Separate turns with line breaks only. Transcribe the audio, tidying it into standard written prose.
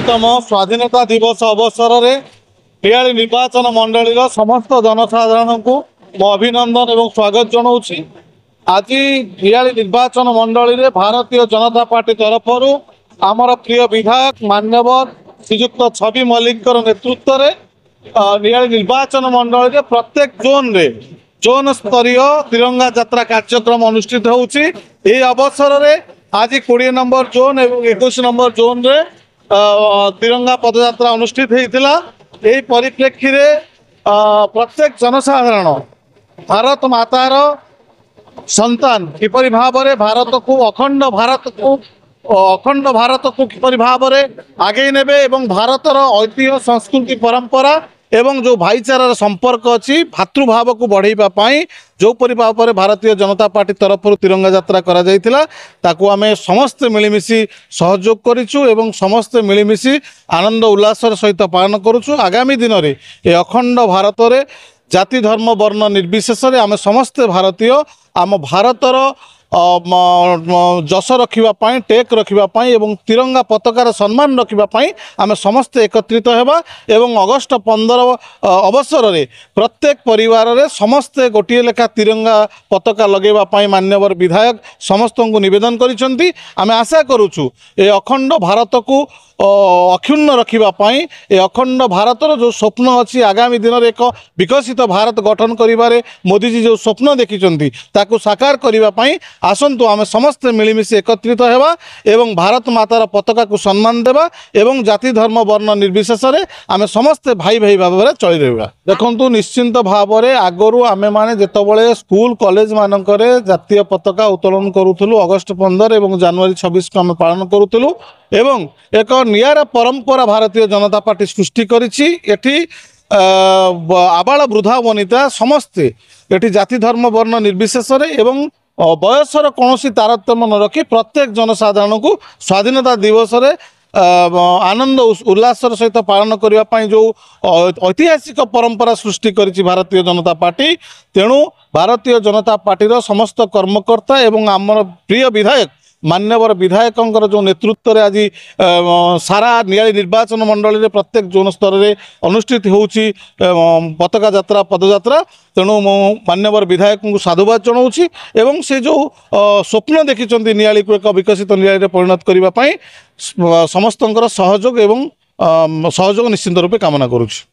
तम स्वाधीनता दिवस अवसर में नियाली निर्वाचन मंडल समस्त जनसाधारण को मो अभिनंदन एवं स्वागत जनाऊँगी। आज नियाली निर्वाचन मंडल में भारतीय जनता पार्टी तरफ आमर प्रिय विधायक मान्यवर श्रीजुक्त छवि मल्लिक नेतृत्व में नियाली निर्वाचन मंडल में प्रत्येक जोन स्तरीय तिरंगा यात्रा कार्यक्रम अनुष्ठित होउछि। ए अवसर में आज 20 नंबर जोन और 21 नंबर जोन रे तिरंगा पदयात्रा अनुष्ठित होता। यही परिप्रेक्षी प्रत्येक जनसाधारण भारत मातार संतान किपरि भाव में भारत को अखंड भारत को किपरि भाव में आगे नेबे एवं भारतर ऐतिह्य संस्कृति परंपरा एवं जो भाईचारार संपर्क अच्छी भातृभाव को बढ़ाई जो भाव में भारतीय जनता पार्टी तरफ तिरंगा यात्रा करा जायतिला ताकू आमे समस्ते मिलमिशि सहयोग करिछु एवं समस्ते मिलमिशि आनंद उल्लासर सहित पालन करुछु। आगामी दिन में ये अखंड भारत में जाति धर्म वर्ण निर्विशेष आमे समस्ते भारतीय आम भारतर जस रखापी टेक रखापी एवं तिरंगा पताकार सम्मान रखापी आम समस्ते एकत्रित होगा एवं अगस्ट 15 अवसर में प्रत्येक परिवार रे समस्ते गोटे लेखा तिरंगा पताका लगेवाई मान्यवर विधायक समस्त को निवेदन करिसेंती। आम आशा करुचु ए अखंड भारत को अक्षुण्ण रखापी ए अखंड भारतर जो स्वप्न अच्छी आगामी दिन में एक विकसित भारत गठन करिबारे मोदीजी जो स्वप्न देखिचंती ताकू साकार करने आसंतु आम समस्ते मिलमिशि एकत्रित होगा एवं भारत मातार पताका को सम्मान देवा एवं जाति धर्म वर्ण निर्विशेष आम समस्ते भाई भाई भाव में चली रहा। देखु निश्चिंत भाव में आगु आमे माने जेतबेले स्कूल कॉलेज मानक जातीय पताका उत्तोलन करूँ अगस्ट 15 एवं जनवरी 26 को आम पालन करूँ एवं एक नियारा परंपरा भारतीय जनता पार्टी सृष्टि करिछि। एठी आबाल वृद्धा वनिता समस्ते एठी जाति धर्म वर्ण निर्विशेष एवं बयसर कौन तारतम्य न रखी प्रत्येक जनसाधारण को स्वाधीनता दिवस रे आनंद उल्लासर सहित पालन करने जो ऐतिहासिक परंपरा सृष्टि करिछि भारतीय जनता पार्टी। तेणु भारतीय जनता पार्टी समस्त कर्मकर्ता एवं आमर प्रिय विधायक मान्यवर विधायकों जो नेतृत्व में आज सारा नियाली निर्वाचन मंडल में प्रत्येक जोन स्तर में अनुष्ठित होउछि पताका यात्रा पदयात्रा। तेणु मो मान्यवर विधायक को साधुवाद जनाऊँगी एवं से जो स्वप्न देखिचंती नियाली को एक विकसित नियाली परिणत करने समस्त सहयोग एवं सहयोग निश्चिंत रूपे कामना करुछि।